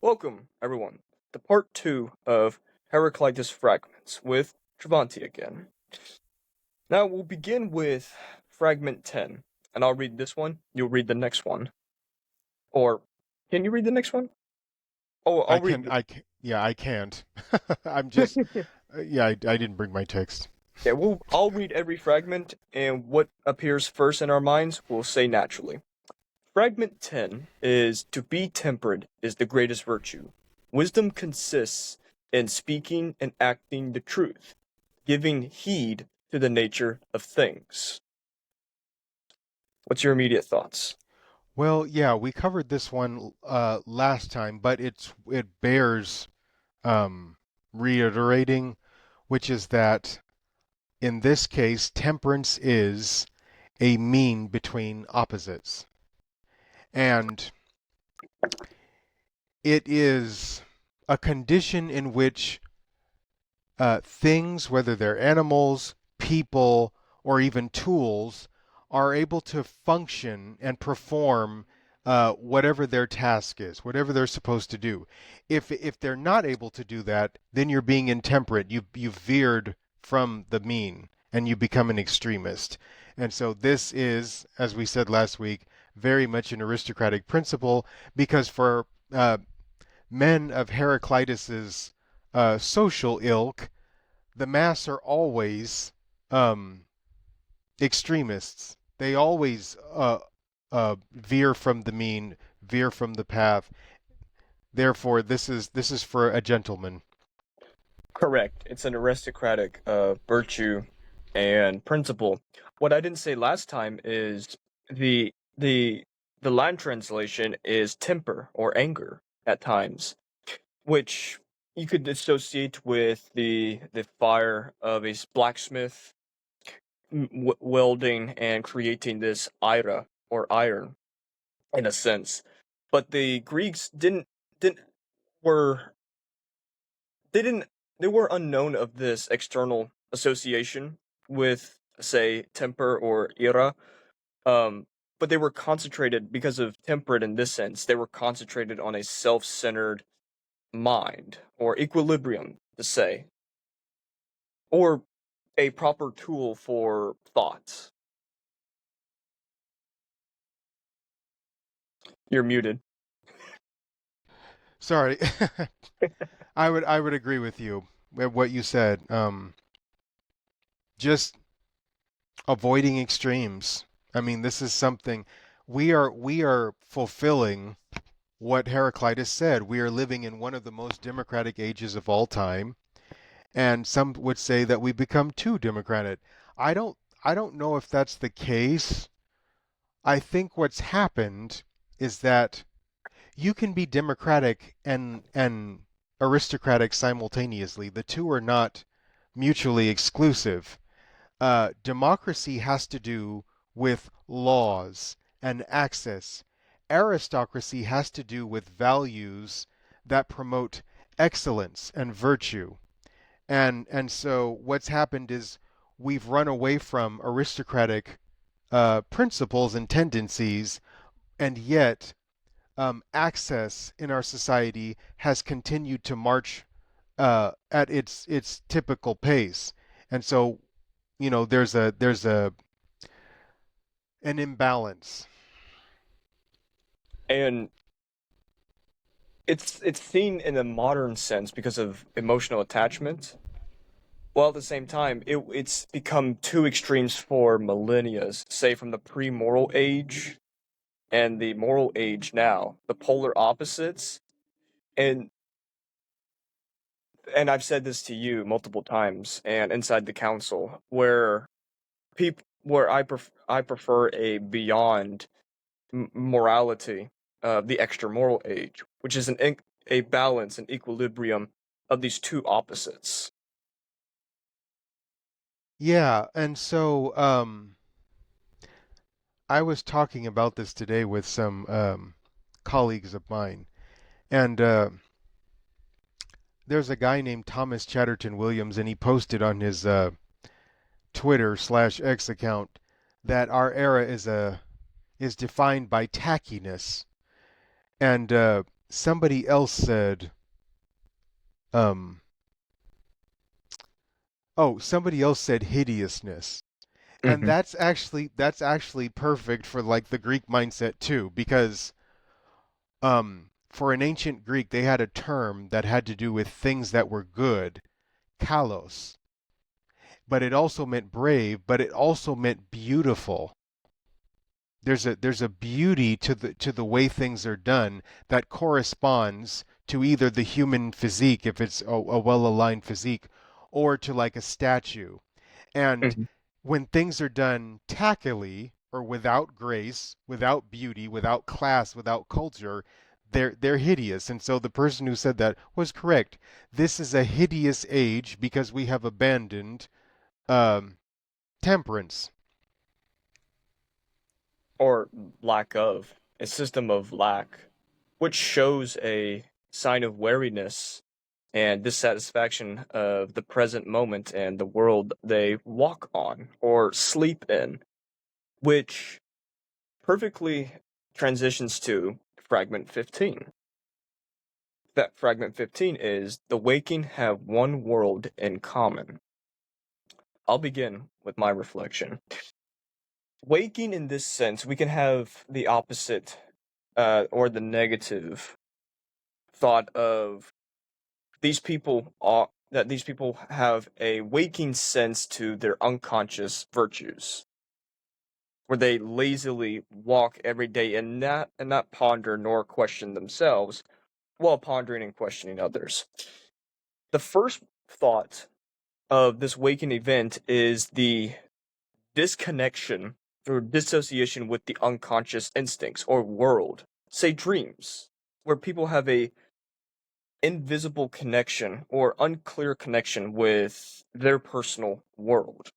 Welcome, everyone, to part 2 of Heraclitus Fragments with Travanti again. Now we'll begin with Fragment 10, and I'll read this one, you'll read the next one. Or, can you read the next one? Oh, I I'll read. can, I can, yeah, I can't. I'm just, yeah, I didn't bring my text. Yeah, I'll read every fragment, and what appears first in our minds we'll say naturally. Fragment 10 is to be temperate is the greatest virtue. Wisdom consists in speaking and acting the truth, giving heed to the nature of things. What's your immediate thoughts? Well, yeah, we covered this one last time, but it bears reiterating, which is that in this case, temperance is a mean between opposites, and it is a condition in which things, whether they're animals, people, or even tools, are able to function and perform whatever their task is, whatever they're supposed to do. If they're not able to do that, then you're being intemperate. You've veered from the mean and you become an extremist. And so this is, as we said last week, very much an aristocratic principle because for men of Heraclitus's social ilk, the mass are always um, extremists. They always veer from the mean, veer from the path. Therefore, this is for a gentleman. Correct. It's an aristocratic virtue and principle. What I didn't say last time is the the the Latin translation is temper or anger at times, which you could associate with the fire of a blacksmith welding and creating this ira or iron in a sense. But the Greeks didn't were they didn't they were unknown of this external association with say temper or ira. Um, but they were concentrated because of temperate in this sense. They were concentrated on a self-centered mind or equilibrium to say, or a proper tool for thoughts. You're muted. Sorry, I would agree with you with what you said. Just avoiding extremes. I mean, this is something we are fulfilling what Heraclitus said. We are living in one of the most democratic ages of all time, and some would say that we become too democratic. I don't I don't know if that's the case. I think what's happened is that you can be democratic and aristocratic simultaneously. The two are not mutually exclusive. Democracy has to do with laws and access. Aristocracy has to do with values that promote excellence and virtue. And so what's happened is we've run away from aristocratic principles and tendencies, and yet access in our society has continued to march at its typical pace. And so, there's a an imbalance. And it's seen in a modern sense because of emotional attachment. While at the same time, it's become two extremes for millennia, say from the pre-moral age and the moral age now, the polar opposites. And and I've said this to you multiple times and inside the council where I prefer a beyond morality, the extra moral age, which is a balance and equilibrium of these two opposites. Yeah, and so I was talking about this today with some colleagues of mine, and there's a guy named Thomas Chatterton Williams, and he posted on his Twitter/X account that our era is defined by tackiness, and somebody else said, um, somebody else said hideousness. And Hmm. that's actually perfect for like the Greek mindset too, because for an ancient Greek they had a term that had to do with things that were good, kalos, but it also meant brave, but it also meant beautiful. There's a beauty to the way things are done that corresponds to either the human physique, if it's a well-aligned physique, or to like a statue. And Hmm. when things are done tackily or without grace, without beauty, without class, without culture, they're hideous. And so the person who said that was correct. This is a hideous age because we have abandoned um, temperance. Or lack of a system of lack, which shows a sign of wariness and dissatisfaction of the present moment and the world they walk on or sleep in, which perfectly transitions to fragment 15. That fragment 15 is the waking have one world in common. I'll begin with my reflection. Waking in this sense, we can have the opposite or the negative thought of these people have a waking sense to their unconscious virtues, where they lazily walk every day and not ponder nor question themselves while pondering and questioning others. The first thought of this waking event is the disconnection or dissociation with the unconscious instincts or world, say dreams, where people have a invisible connection or unclear connection with their personal world,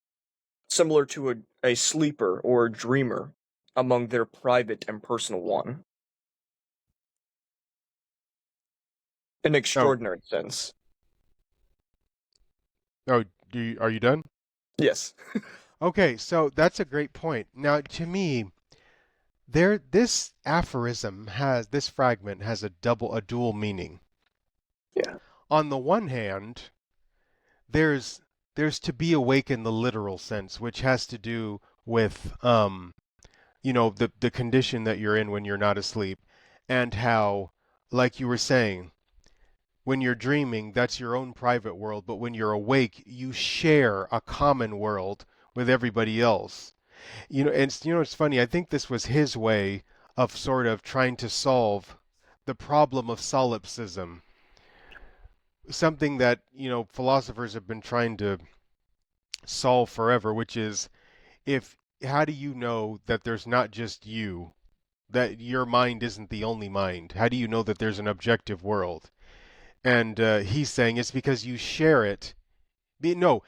similar to a sleeper or a dreamer among their private and personal one. An Oh, extraordinary sense. oh, are you done? Yes. Okay, so that's a great point. Now, to me, this fragment has a dual meaning. Yeah. On the one hand, there's there's to be awake in the literal sense, which has to do with the condition that you're in when you're not asleep, and how, like you were saying, when you're dreaming, that's your own private world, but when you're awake, you share a common world with everybody else. It's funny. I think this was his way of sort of trying to solve the problem of solipsism, something that philosophers have been trying to solve forever, which is, if how do you know that there's not just you, that your mind isn't the only mind? How do you know that there's an objective world? And he's saying it's because you share it. No,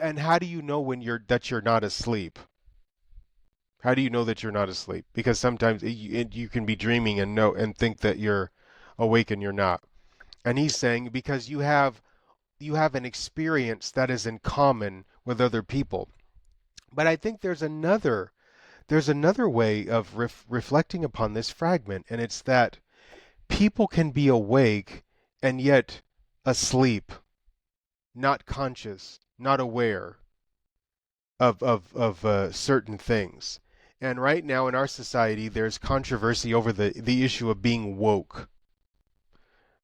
and how do you know when you're not asleep? How do you know that you're not asleep? Because sometimes you can be dreaming and know and think that you're awake and you're not. And he's saying because you have an experience that is in common with other people. But I think there's another way of reflecting upon this fragment, and it's that people can be awake and yet asleep, not conscious, not aware of certain things. And right now in our society, there's controversy over the issue of being woke.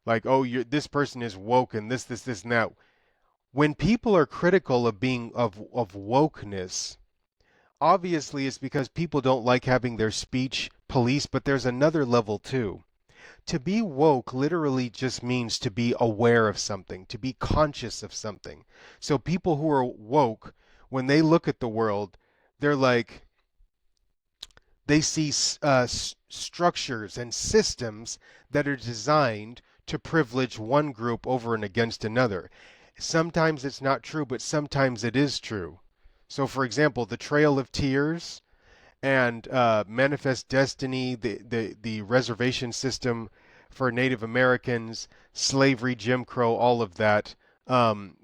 Like, oh, this person is woke and this, and that. When people are critical of being of wokeness, obviously it's because people don't like having their speech policed, but there's another level too. To be woke literally just means to be aware of something, to be conscious of something. So people who are woke, when they look at the world, they're like, they see structures and systems that are designed to privilege one group over and against another. Sometimes it's not true, but sometimes it is true. So, for example, the Trail of Tears and Manifest Destiny, the reservation system for Native Americans, slavery, Jim Crow, all of that,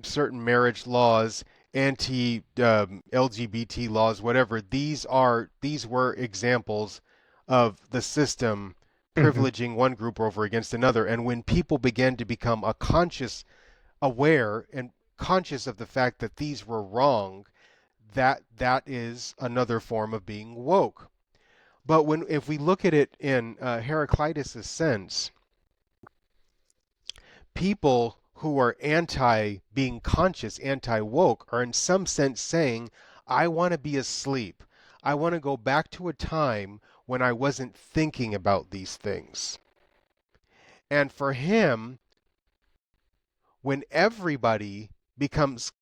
certain marriage laws, anti LGBT laws, whatever. These were examples of the system Hmm. privileging one group over against another. And when people began to become a conscious, aware, and conscious of the fact that these were wrong, that is another form of being woke. But when if we look at it in Heraclitus' sense, people who are anti being conscious, anti woke, are in some sense saying, I want to be asleep. I want to go back to a time when I wasn't thinking about these things. And for him, when everybody becomes,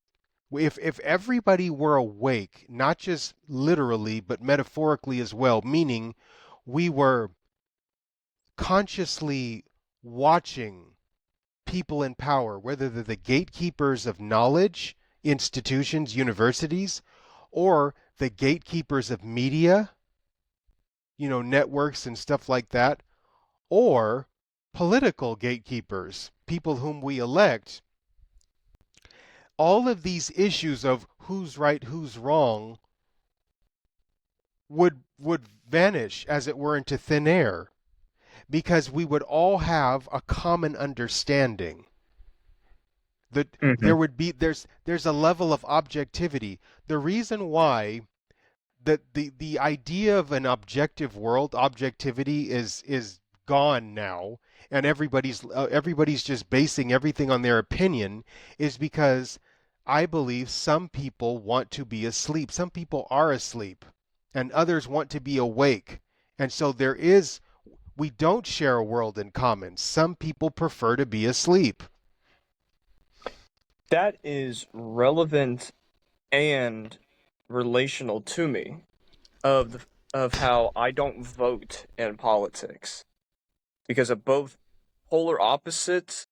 if everybody were awake, not just literally, but metaphorically as well, meaning we were consciously watching people in power, whether they're the gatekeepers of knowledge, institutions, universities, or the gatekeepers of media, networks and stuff like that, or political gatekeepers, people whom we elect, all of these issues of who's right, who's wrong would vanish as it were into thin air because we would all have a common understanding that Hmm. there's a level of objectivity. The reason why that the idea of an objective world, objectivity is gone now, and everybody's just basing everything on their opinion, is because I believe some people want to be asleep. Some people are asleep, and others want to be awake. And so we don't share a world in common. Some people prefer to be asleep. That is relevant and relational to me of how I don't vote in politics because of both polar opposites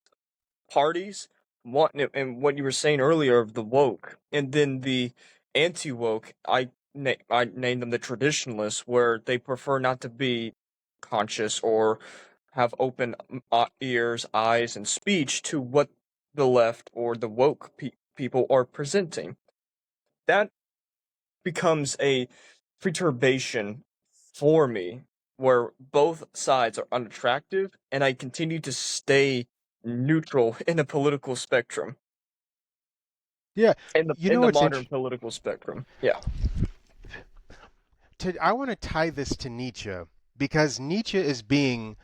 parties want, and what you were saying earlier of the woke and then the anti-woke. I named them the traditionalists, where they prefer not to be conscious or have open ears, eyes, and speech to what the left or the woke people are presenting. That becomes a perturbation for me, where both sides are unattractive, and I continue to stay neutral in a political spectrum, Yeah, in the it's modern interesting. political spectrum. Yeah. I want to tie this to Nietzsche because Nietzsche is being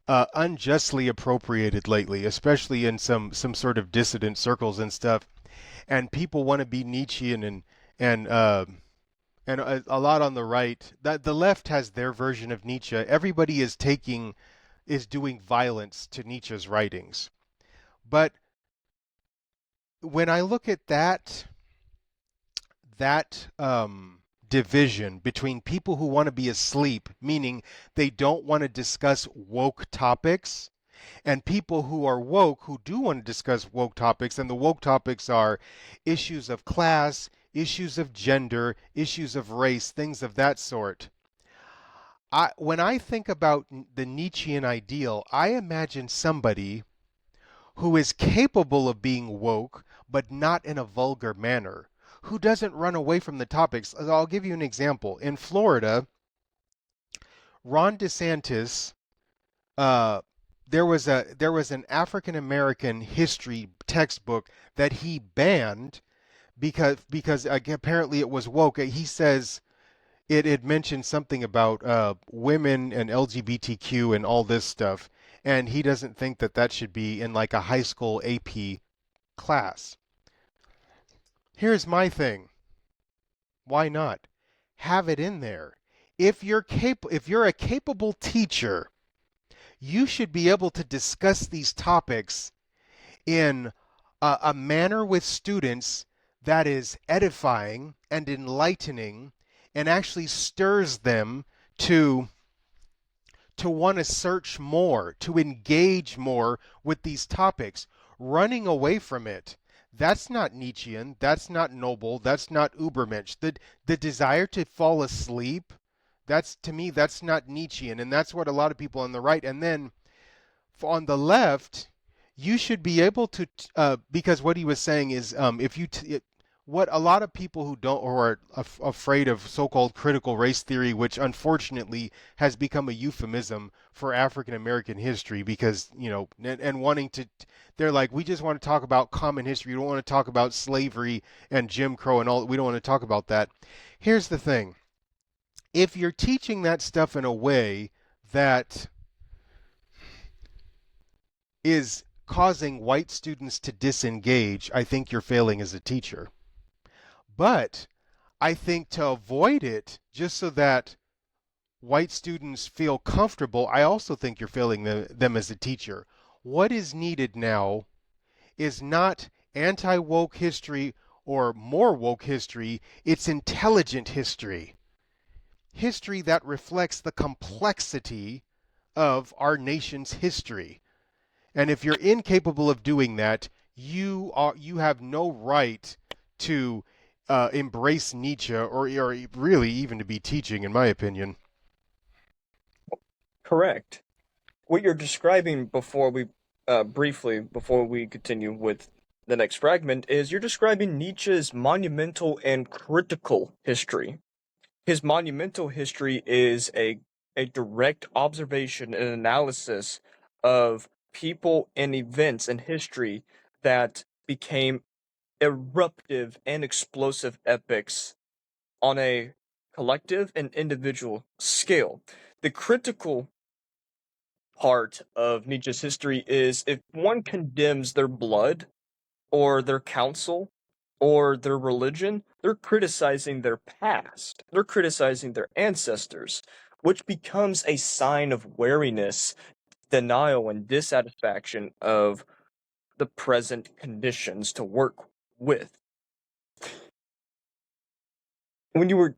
unjustly appropriated lately, especially in some sort of dissident circles and stuff. And people want to be Nietzschean and a lot on the right. That the left has their version of Nietzsche. Everybody is doing violence to Nietzsche's writings. But when I look at that division between people who want to be asleep, meaning they don't want to discuss woke topics, and people who are woke who do want to discuss woke topics, and the woke topics are issues of class, issues of gender, issues of race, things of that sort. When I think about the Nietzschean ideal, I imagine somebody who is capable of being woke, but not in a vulgar manner, who doesn't run away from the topics. I'll give you an example. In Florida, Ron DeSantis, uh, there was an African American history textbook that he banned because apparently it was woke. He says it had mentioned something about women and LGBTQ and all this stuff, and he doesn't think that that should be in like a high school AP class. Here's my thing. Why not? Have it in there. If you're a capable teacher, you should be able to discuss these topics in a manner with students that is edifying and enlightening and actually stirs them to want to search more, to engage more with these topics. Running away from it, that's not Nietzschean, that's not noble, that's not Ubermensch. The desire to fall asleep, that's to me, that's not Nietzschean, and that's what a lot of people on the right. And then on the left, you should be able to, because what he was saying is, if you what a lot of people who don't or are afraid of so-called critical race theory, which unfortunately has become a euphemism for African American history, because and wanting to, they're like, we just want to talk about common history. We don't want to talk about slavery and Jim Crow and all. We don't want to talk about that. Here's the thing: if you're teaching that stuff in a way that is causing white students to disengage, I think you're failing as a teacher. But I think to avoid it, just so that white students feel comfortable, I also think you're failing them as a teacher. What is needed now is not anti woke history or more woke history, it's intelligent history. History that reflects the complexity of our nation's history. And if you're incapable of doing that, you have no right to embrace Nietzsche, or really even to be teaching, in my opinion. Correct. What you're describing briefly, before we continue with the next fragment, is you're describing Nietzsche's monumental and critical history. His monumental history is a direct observation and analysis of people and events in history that became eruptive and explosive epics on a collective and individual scale. The critical part of Nietzsche's history is if one condemns their blood or their counsel or their religion, they're criticizing their past. They're criticizing their ancestors, which becomes a sign of wariness, denial, and dissatisfaction of the present conditions to work with. When you were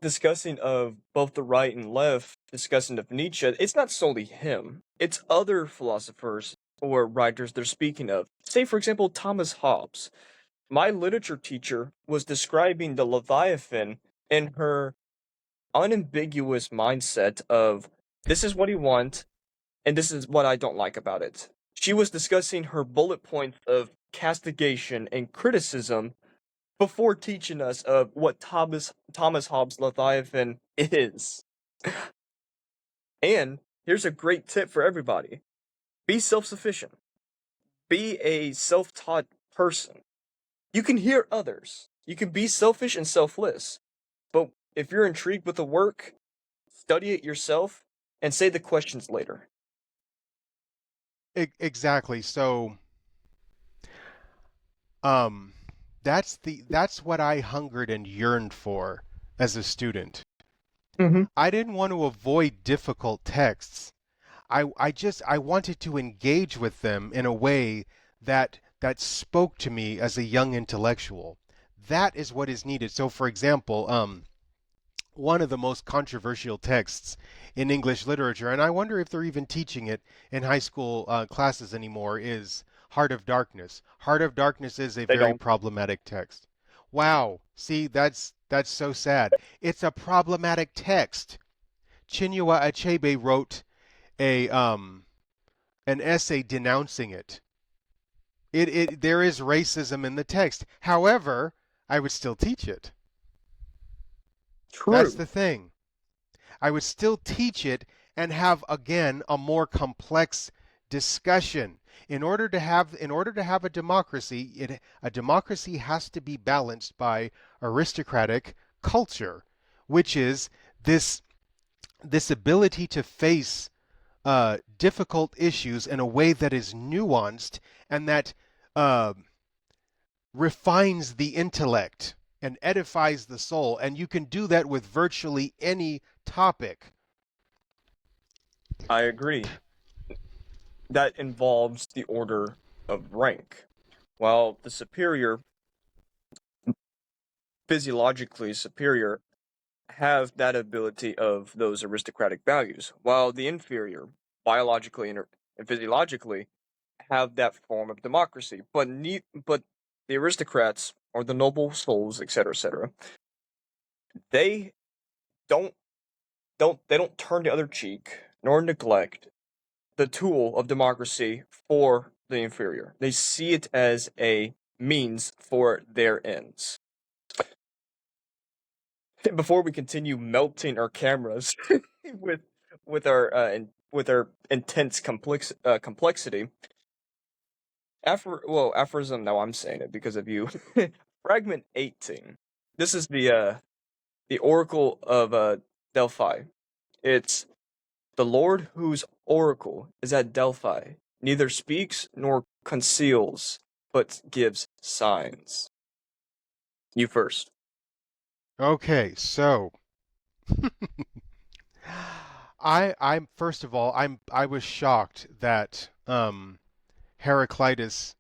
discussing of both the right and left, discussing of Nietzsche, it's not solely him. It's other philosophers or writers they're speaking of. Say, for example, Thomas Hobbes. My literature teacher was describing the Leviathan in her unambiguous mindset of this is what you want and this is what I don't like about it. She was discussing her bullet points of castigation and criticism before teaching us of what Thomas Hobbes' Leviathan is. And here's a great tip for everybody: be self-sufficient. Be a self-taught person. You can hear others. You can be selfish and selfless. But if you're intrigued with the work, study it yourself and say the questions later. Exactly. So, um, that's what I hungered and yearned for as a student. Mm-hmm. I didn't want to avoid difficult texts. I wanted to engage with them in a way that spoke to me as a young intellectual. That is what is needed. So, for example, one of the most controversial texts in English literature, and I wonder if they're even teaching it in high school classes anymore, is Heart of Darkness. Heart of Darkness is a They very don't. problematic text. Wow. See, that's so sad. It's a problematic text. Chinua Achebe wrote a an essay denouncing it. It there is racism in the text. However, I would still teach it. That's True. the thing. I would still teach it and have again a more complex discussion. In order to have a democracy, a democracy has to be balanced by aristocratic culture, which is this this ability to face difficult issues in a way that is nuanced and that uh, refines the intellect and edifies the soul. And you can do that with virtually any topic. I agree. That involves the order of rank. While the superior, physiologically superior, have that ability of those aristocratic values, while the inferior, biologically and physiologically, have that form of democracy. But the aristocrats or the noble souls, etc., they don't don't turn the other cheek nor neglect the tool of democracy for the inferior. They see it as a means for their ends. Before we continue melting our cameras with with our intense complexity, aphorism. Now I'm saying it because of you. Fragment 18. This is the Oracle of Delphi. It's the Lord whose oracle is at Delphi, neither speaks nor conceals, but gives signs. You first. Okay, so I'm first of all, I was shocked that Heraclitus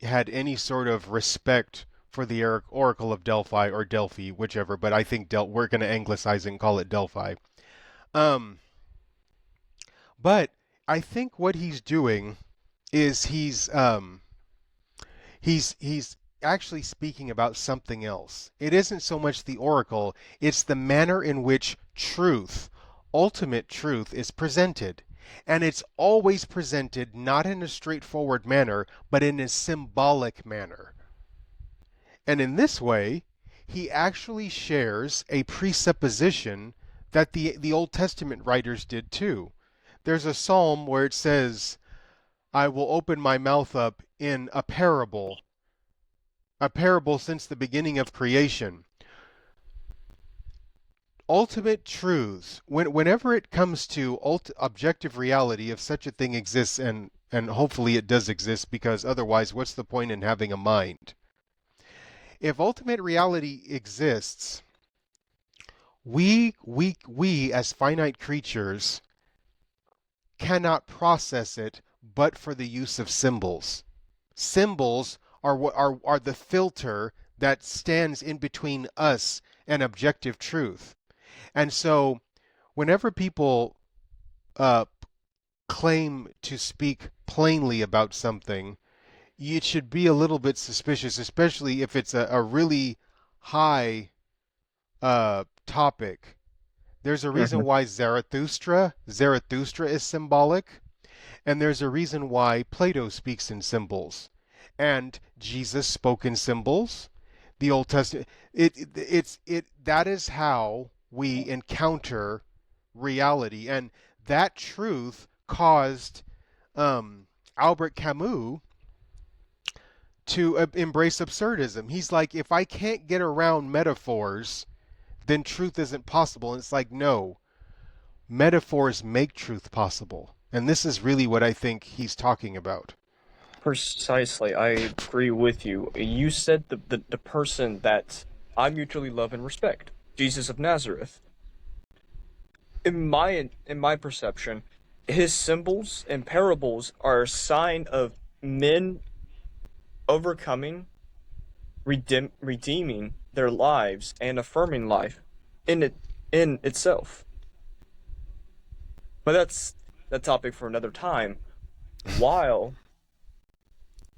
had any sort of respect for the Oracle of Delphi or Delphi, whichever, but I think we're going to anglicize and call it Delphi. Um, but I think what he's doing is he's actually speaking about something else. It isn't so much the oracle, it's the manner in which truth, ultimate truth, is presented. And it's always presented not in a straightforward manner, but in a symbolic manner. And in this way, he actually shares a presupposition that the Old Testament writers did too. There's a psalm where it says, I will open my mouth up in a parable since the beginning of creation. Ultimate truths, whenever it comes to objective reality, if such a thing exists, and hopefully it does exist, because otherwise, what's the point in having a mind? If ultimate reality exists, we as finite creatures cannot process it but for the use of symbols. Symbols are the filter that stands in between us and objective truth. And so whenever people uh, claim to speak plainly about something, it should be a little bit suspicious, especially if it's a really high topic. There's a reason Mhm. why Zarathustra is symbolic, and there's a reason why Plato speaks in symbols, and Jesus spoke in symbols. The Old Testament, it that is how we encounter reality, and that truth caused Albert Camus to embrace absurdism. He's like, if I can't get around metaphors, then truth isn't possible. And it's like, no, metaphors make truth possible. And this is really what I think he's talking about. Precisely, I agree with you. You said the person that I mutually love and respect, Jesus of Nazareth. In my perception, his symbols and parables are a sign of men overcoming, redeeming their lives and affirming life in itself. But that's the topic for another time. While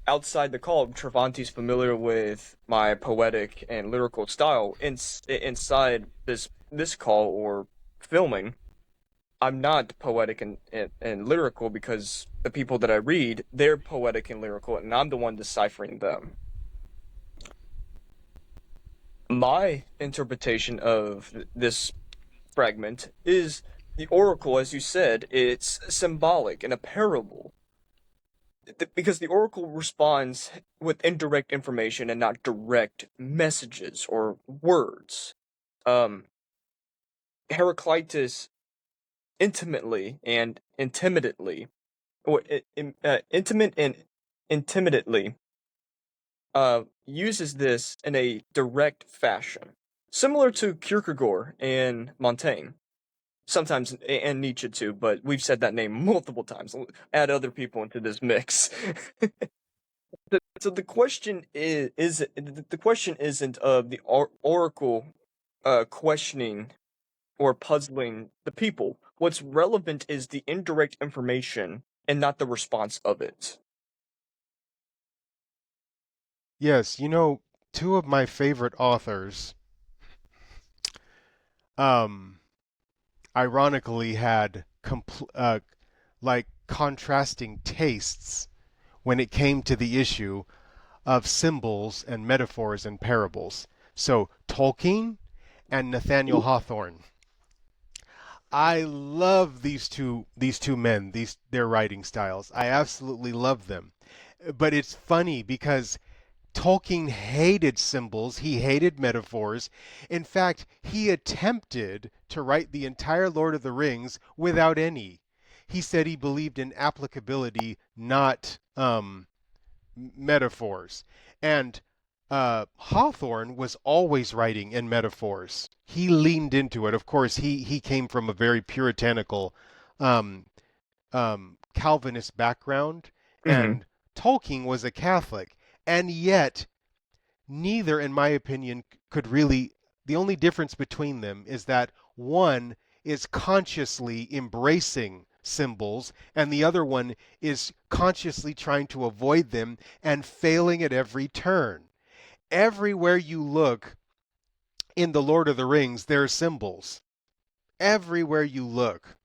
outside the call, Travanti's familiar with my poetic and lyrical style. Inside this call or filming, I'm not poetic and lyrical because the people that I read, they're poetic and lyrical, and I'm the one deciphering them. My interpretation of this fragment is the oracle, as you said, it's symbolic and a parable. Because the oracle responds with indirect information and not direct messages or words. Um, Heraclitus intimately and intimidately, or intimate and intimidately, uses this in a direct fashion, similar to Kierkegaard and Montaigne. Sometimes and Nietzsche too, but we've said that name multiple times. Add other people into this mix. So the question is the question isn't of the oracle questioning or puzzling the people. What's relevant is the indirect information and not the response of it. Yes, two of my favorite authors, um, ironically, had like contrasting tastes when it came to the issue of symbols and metaphors and parables. So Tolkien and Nathaniel Hawthorne. I love these two men, these their writing styles. I absolutely love them. But it's funny because Tolkien hated symbols, he hated metaphors. In fact, he attempted to write the entire Lord of the Rings without any. He said he believed in applicability, not metaphors. And Hawthorne was always writing in metaphors. He leaned into it. Of course, he came from a very puritanical um, Calvinist background, Hmm. and Tolkien was a Catholic. And yet, neither, in my opinion, could really. The only difference between them is that one is consciously embracing symbols, and the other one is consciously trying to avoid them and failing at every turn. Everywhere you look in The Lord of the Rings, there are symbols. Everywhere you look.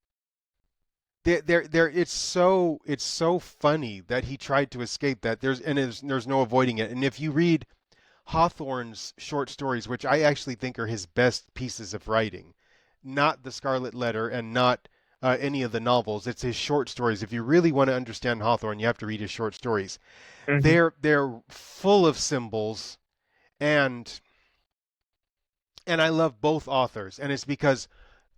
It's so funny that he tried to escape that. There's no avoiding it. And if you read Hawthorne's short stories, which I actually think are his best pieces of writing, not The Scarlet Letter and not any of the novels. It's his short stories. If you really want to understand Hawthorne, you have to read his short stories. Hmm. They're full of symbols, and I love both authors, and it's because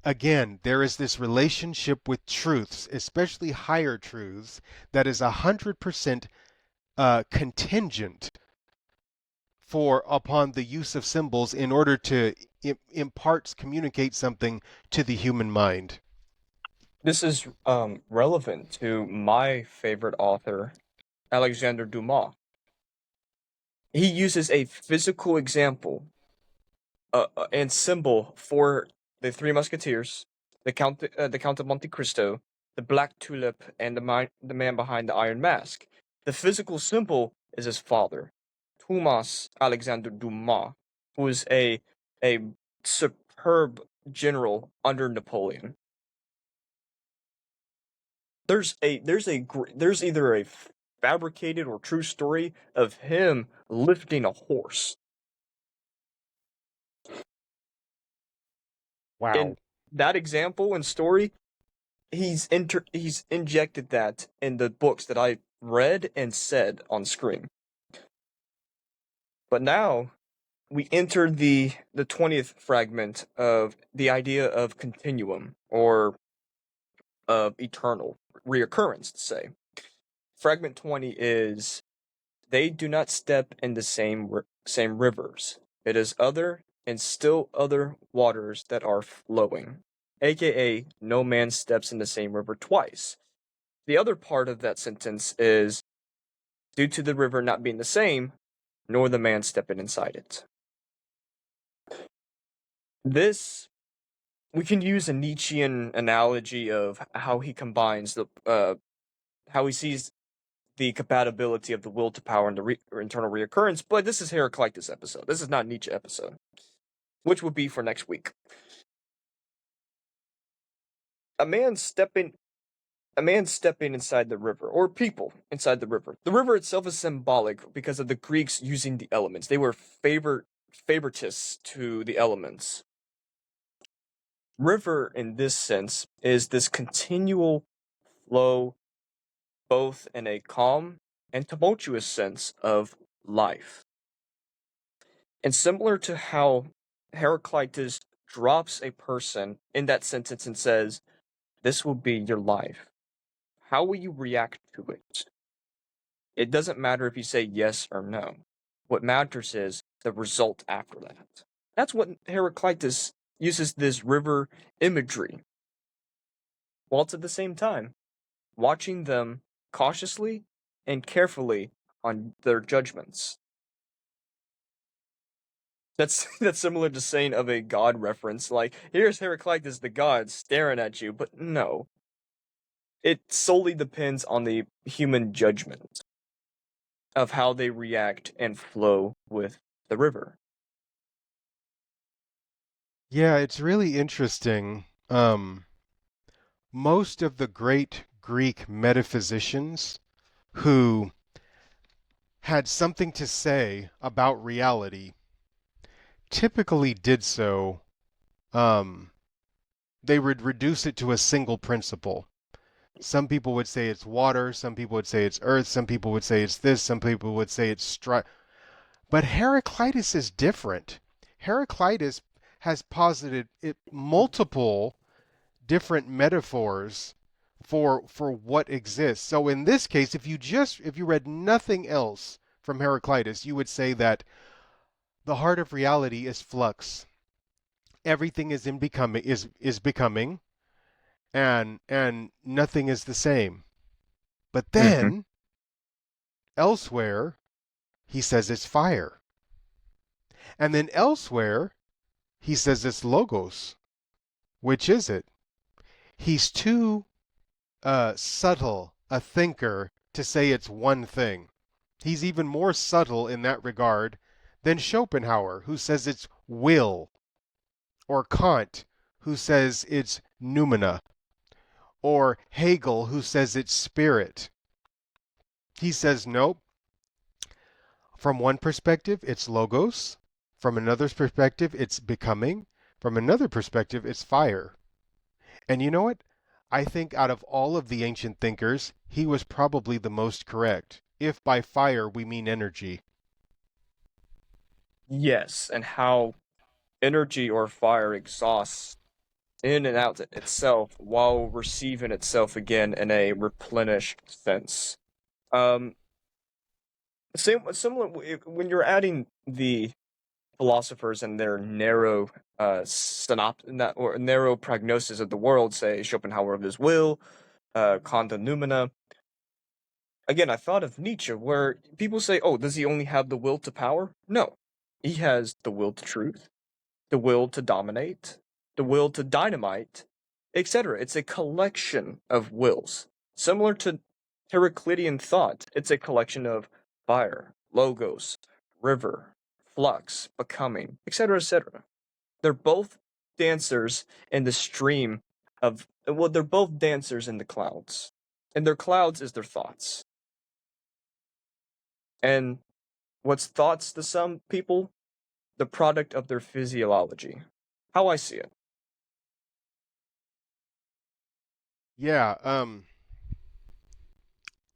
again, there is this relationship with truths, especially higher truths, that is 100% contingent for upon the use of symbols in order to impart, communicate something to the human mind. This is relevant to my favorite author, Alexander Dumas. He uses a physical example and symbol for the Three Musketeers, the Count of Monte Cristo, the Black Tulip, and the man behind the Iron Mask. The physical symbol is his father, Thomas Alexander Dumas, who was a superb general under Napoleon. There's either a fabricated or true story of him lifting a horse. Wow. In that example and story, he's injected that in the books that I read and said on screen. But now we enter the 20th fragment of the idea of continuum or of eternal reoccurrence, to say. Fragment 20 is they do not step in the same rivers. It is other and still other waters that are flowing, aka no man steps in the same river twice. The other part of that sentence is due to the river not being the same, nor the man stepping inside it. This we can use a Nietzschean analogy of how he combines how he sees the compatibility of the will to power and the internal reoccurrence. But this is Heraclitus episode. This is not Nietzsche episode, which would be for next week. A man stepping a man stepping inside the river, or people inside the river. The river itself is symbolic because of the Greeks using the elements. They were favoritists to the elements. River, in this sense, is this continual flow, both in a calm and tumultuous sense of life. And similar to how Heraclitus drops a person in that sentence and says, this will be your life. How will you react to it? It doesn't matter if you say yes or no. What matters is the result after that. That's what Heraclitus uses this river imagery, whilst at the same time watching them cautiously and carefully on their judgments. That's similar to saying of a god reference, like here's Heraclitus the god staring at you, but no. It solely depends on the human judgment of how they react and flow with the river. Yeah, it's really interesting. Most of the great Greek metaphysicians who had something to say about reality typically did so, um, they would reduce it to a single principle. Some people would say it's water, some people would say it's earth, some people would say it's this, some people would say it's But Heraclitus is different. Heraclitus has posited multiple different metaphors for what exists. So in this case, if you read nothing else from Heraclitus, you would say that the heart of reality is flux. Everything is becoming, and nothing is the same. But Hmm. then elsewhere he says it's fire. And then elsewhere he says it's logos. Which is it? He's too subtle a thinker to say it's one thing. He's even more subtle in that regard than Schopenhauer, who says it's will, or Kant, who says it's noumena, or Hegel, who says it's spirit. He says, nope. From one perspective, it's logos. From another perspective, it's becoming. From another perspective, it's fire. And you know what? I think out of all of the ancient thinkers, he was probably the most correct, if by fire we mean energy. Yes, and how energy or fire exhausts in and out itself while receiving itself again in a replenished sense. Um, similar when you're adding the philosophers and their narrow or narrow prognosis of the world, say Schopenhauer of his will, Kant of noumena. Again, I thought of Nietzsche, where people say, "Oh, does he only have the will to power?" No, he has the will to truth, the will to dominate, the will to dynamite, etc. It's a collection of wills. Similar to Heraclitean thought, it's a collection of fire, logos, river, flux, becoming, etc., etc. They're both dancers in the stream they're both dancers in the clouds. And their clouds is their thoughts. And what's thoughts to some people? The product of their physiology. How I see it. Yeah,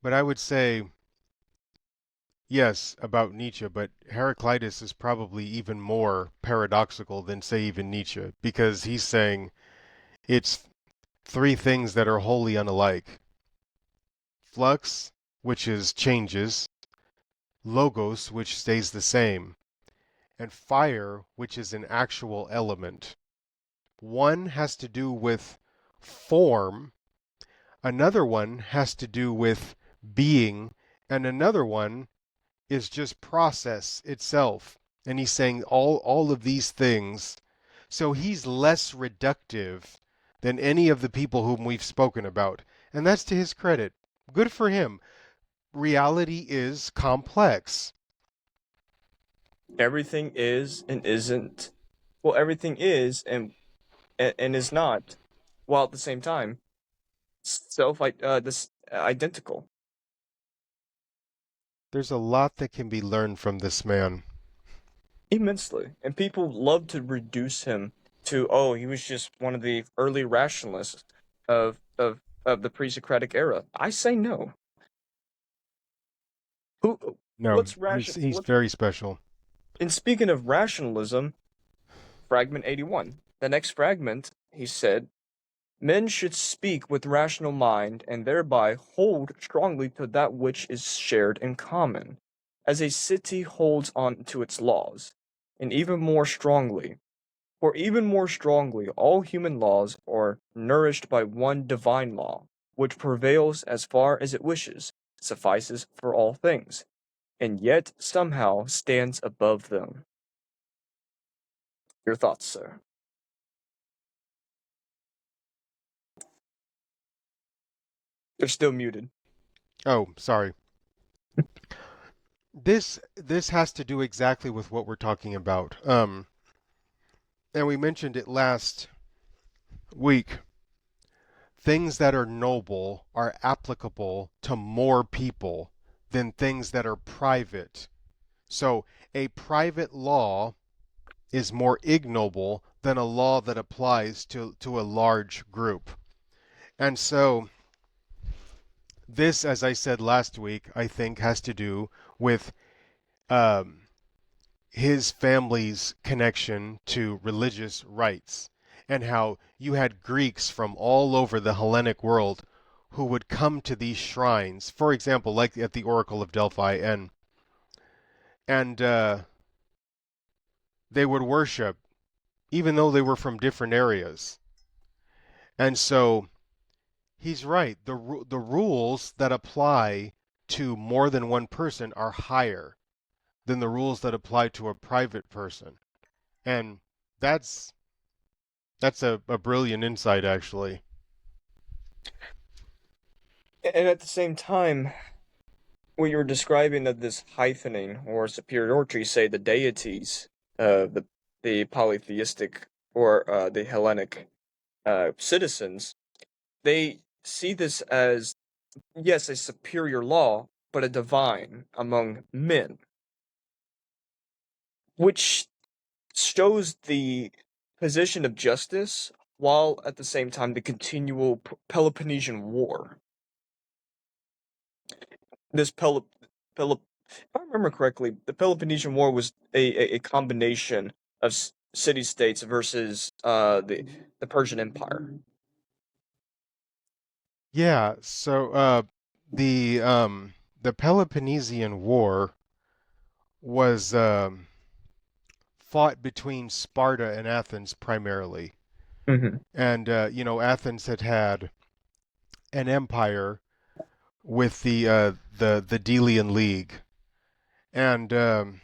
but I would say yes about Nietzsche, but Heraclitus is probably even more paradoxical than, say, even Nietzsche, because he's saying it's three things that are wholly unalike: flux, which is changes, logos, which stays the same, and fire, which is an actual element. One has to do with form, another one has to do with being, and another one is just process itself. And he's saying all of these things. So he's less reductive than any of the people whom we've spoken about. And that's to his credit. Good for him. Reality is complex. Everything is and isn't. Well, everything is and is not, while at the same time this identical. There's a lot that can be learned from this man. Immensely. And people love to reduce him to, oh, he was just one of the early rationalists of the pre-Socratic era. I say no. Who No, what's he's what's very special. and speaking of rationalism, fragment 81. The next fragment, he said, men should speak with rational mind and thereby hold strongly to that which is shared in common, as a city holds on to its laws, and even more strongly. For even more strongly, all human laws are nourished by one divine law, which prevails as far as it wishes, suffices for all things, and yet somehow stands above them. Your thoughts, sir? You're still muted. Oh, sorry. This has to do exactly with what we're talking about. And we mentioned it last week. Things that are noble are applicable to more people than things that are private. So a private law is more ignoble than a law that applies to a large group. And so this, as I said last week, I think has to do with um, his family's connection to religious rites and how you had Greeks from all over the Hellenic world who would come to these shrines, for example, like at the Oracle of Delphi, and they would worship even though they were from different areas. And so he's right. The rules that apply to more than one person are higher than the rules that apply to a private person. And that's that's a brilliant insight, actually. And at the same time, what you were describing of this hyphening or superiority, say the deities, the polytheistic or the Hellenic citizens, they see this as, yes, a superior law, but a divine among men, which shows the position of justice while at the same time the continual Peloponnesian War. This Pelop if I remember correctly, the Peloponnesian War was a combination of city states versus the Persian Empire. Yeah, so the Peloponnesian War was fought between Sparta and Athens primarily. Hmm. And Athens had had an empire with the Delian League. And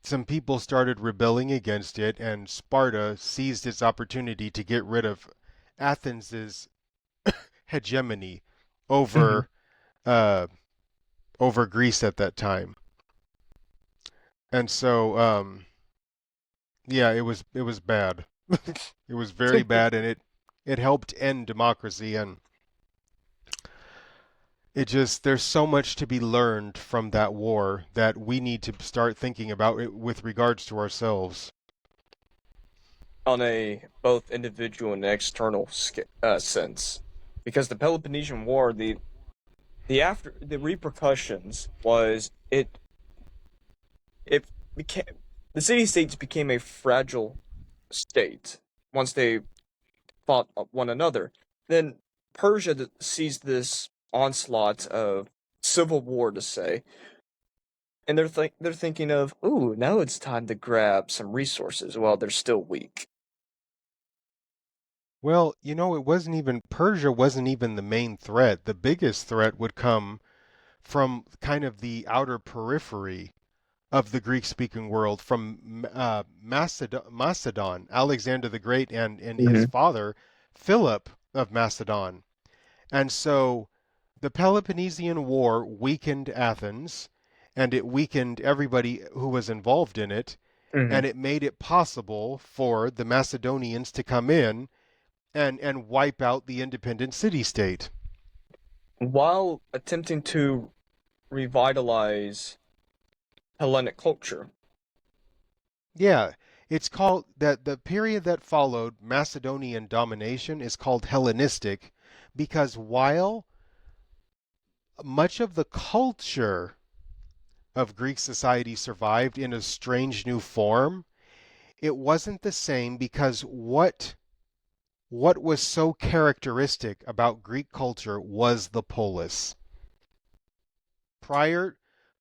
some people started rebelling against it, and Sparta seized its opportunity to get rid of Athens's hegemony Hmm. over uh, over Greece at that time. And so, yeah, it was bad. It was very bad, and it helped end democracy. And it just there's so much to be learned from that war that we need to start thinking about it with regards to ourselves. On a both individual and external sense, because the Peloponnesian War, the repercussions was it became the city states became a fragile state once they fought one another. Then Persia sees this onslaught of civil war, to say, and they're thinking of, ooh, now it's time to grab some resources while they're still weak. Well, it wasn't even Persia wasn't even the main threat. The biggest threat would come from kind of the outer periphery of the Greek-speaking world, from Macedon, Alexander the Great, and his Hmm. father, Philip of Macedon. And so the Peloponnesian War weakened Athens, and it weakened everybody who was involved in it, Hmm. and it made it possible for the Macedonians to come in and wipe out the independent city-state. While attempting to revitalize Hellenic culture. Yeah, it's called that the period that followed Macedonian domination is called Hellenistic because while much of the culture of Greek society survived in a strange new form, it wasn't the same because what was so characteristic about Greek culture was the polis. Prior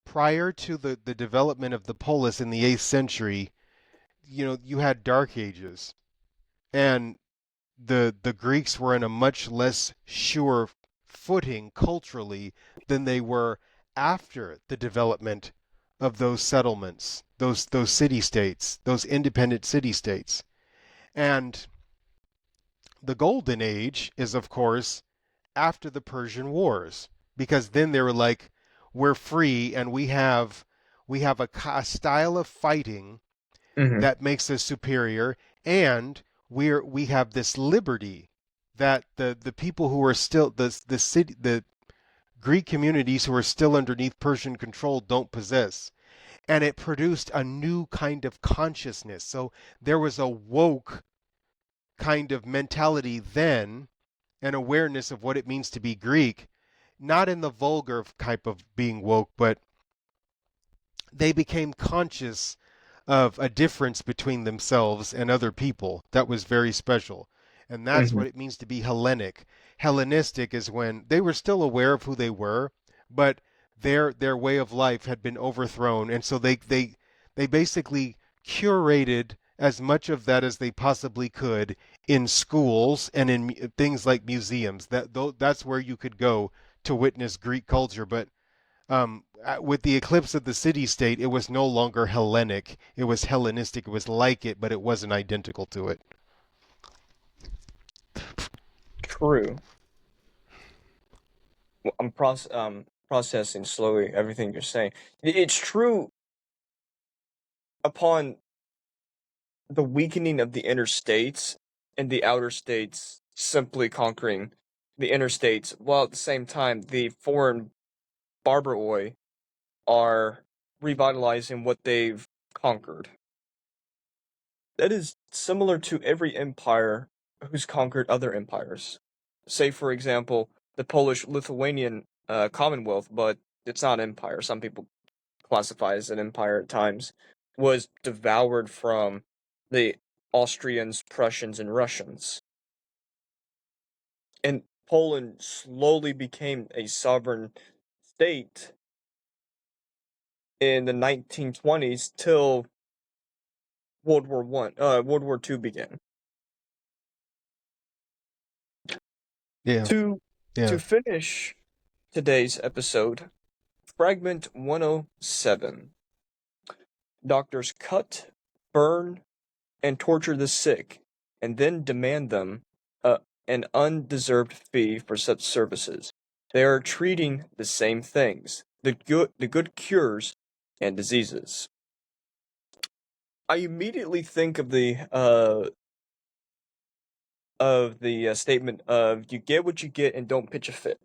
prior to the development of the polis in the 8th century, you had dark ages, and the Greeks were in a much less sure footing culturally than they were after the development of those settlements, those city states, those independent city states. And the golden age is, of course, after the Persian Wars, because then they were like, we're free and we have a style of fighting Hmm. that makes us superior, and we have this liberty that the people who are still the city Greek communities who are still underneath Persian control don't possess. And it produced a new kind of consciousness. So there was a woke kind of mentality then, an awareness of what it means to be Greek, not in the vulgar type of being woke, but they became conscious of a difference between themselves and other people that was very special. And that's Hmm. what it means to be Hellenic. Hellenistic is when they were still aware of who they were, but their way of life had been overthrown, and so they basically curated as much of that as they possibly could in schools and in things like museums. That's where you could go to witness Greek culture, but with the eclipse of the city-state, it was no longer Hellenic. It was Hellenistic. It was like it, but it wasn't identical to it. True. Well, I'm processing slowly everything you're saying. It's true upon the weakening of the inner states and the outer states simply conquering the inner states, while at the same time the foreign barbaroi are revitalizing what they've conquered. That is similar to every empire who's conquered other empires. Say, for example, the Polish Lithuanian Commonwealth, but it's not an empire. Some people classify as an empire at times, was devoured from the Austrians, Prussians, and Russians. And Poland slowly became a sovereign state in the 1920s till World War II began. Yeah, To yeah. finish today's episode, Fragment 107. Doctors cut, burn, and torture the sick, and then demand them uh, an undeserved fee for such services. They are treating the same things, the good cures and diseases. I immediately think of the statement of "you get what you get and don't pitch a fit."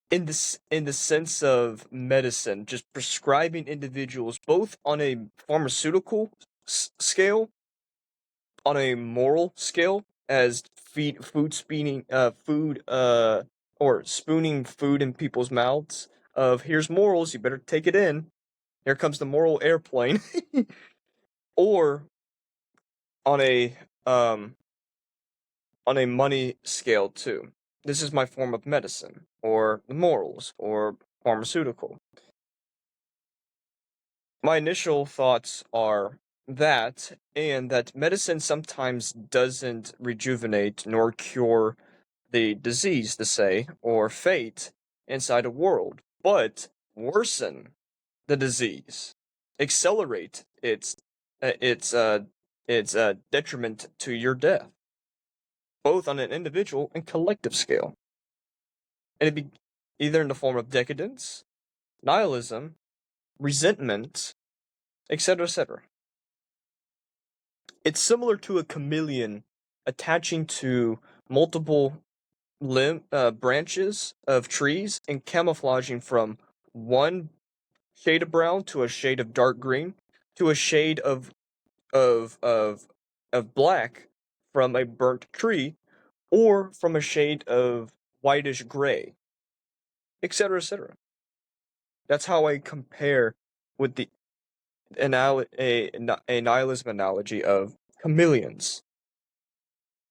In the sense of medicine, just prescribing individuals both on a pharmaceutical scale, on a moral scale, as food or spooning food in people's mouths. Of here's morals, you better take it in. Here comes the moral airplane, or on a um on a money scale too. This is my form of medicine, or the morals, or pharmaceutical. My initial thoughts are that, and that medicine sometimes doesn't rejuvenate nor cure the disease, to say, or fate inside a world, but worsen the disease, accelerate uh, its uh, its detriment to your death, both on an individual and collective scale, and it be either in the form of decadence, nihilism, resentment, etc., etc. It's similar to a chameleon attaching to multiple branches of trees and camouflaging from one shade of brown to a shade of dark green to a shade of of of black from a burnt tree, or from a shade of whitish gray, etc., etc. That's how I compare with the a nihilism analogy of chameleons.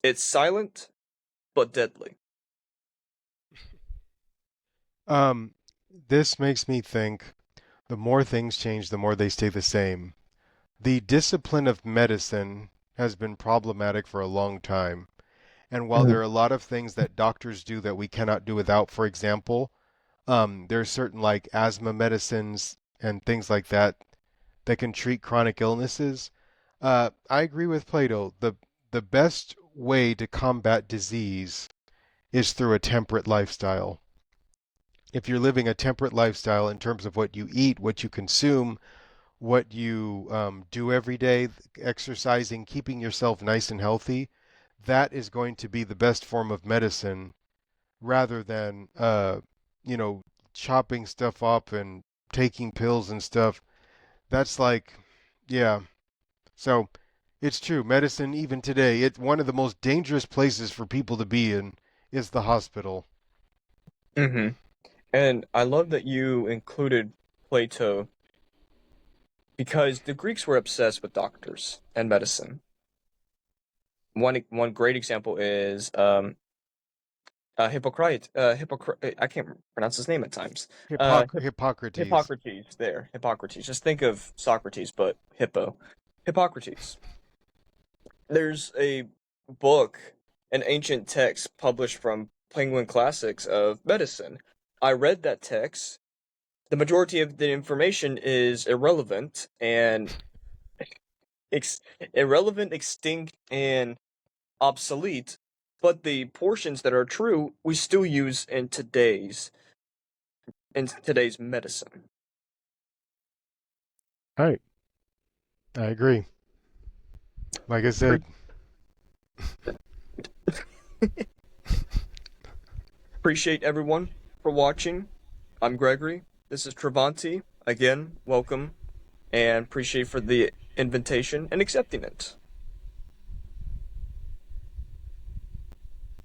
It's silent but deadly. Um, this makes me think the more things change, the more they stay the same. The discipline of medicine has been problematic for a long time. And while there Mhm. are a lot of things that doctors do that we cannot do without, for example, there are certain like asthma medicines and things like that that can treat chronic illnesses. I agree with Plato. The best way to combat disease is through a temperate lifestyle. If you're living a temperate lifestyle in terms of what you eat, what you consume, what you do every day, exercising, keeping yourself nice and healthy, that is going to be the best form of medicine rather than you know, chopping stuff up and taking pills and stuff. That's like, yeah. So it's true. Medicine, even today, it's one of the most dangerous places for people to be in is the hospital. Hmm. And I love that you included Plato because the Greeks were obsessed with doctors and medicine. One great example is I can't pronounce his name at times. Hippocrates. Hippocrates. There, Hippocrates. Just think of Socrates, but Hippo. Hippocrates. There's a book, an ancient text published from Penguin Classics of medicine. I read that text. The majority of the information is irrelevant and ex- irrelevant, extinct, and obsolete. But the portions that are true, we still use in today's medicine. All right, I agree. Like I said, Appreciate everyone for watching. I'm Gregory. This is Travanti. Again, welcome and appreciate for the invitation and accepting it.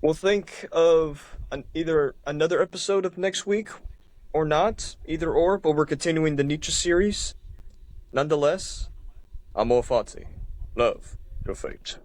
We'll think of either another episode of next week or not, either or, but we're continuing the Nietzsche series. Nonetheless, Amor Fati. Love your fate.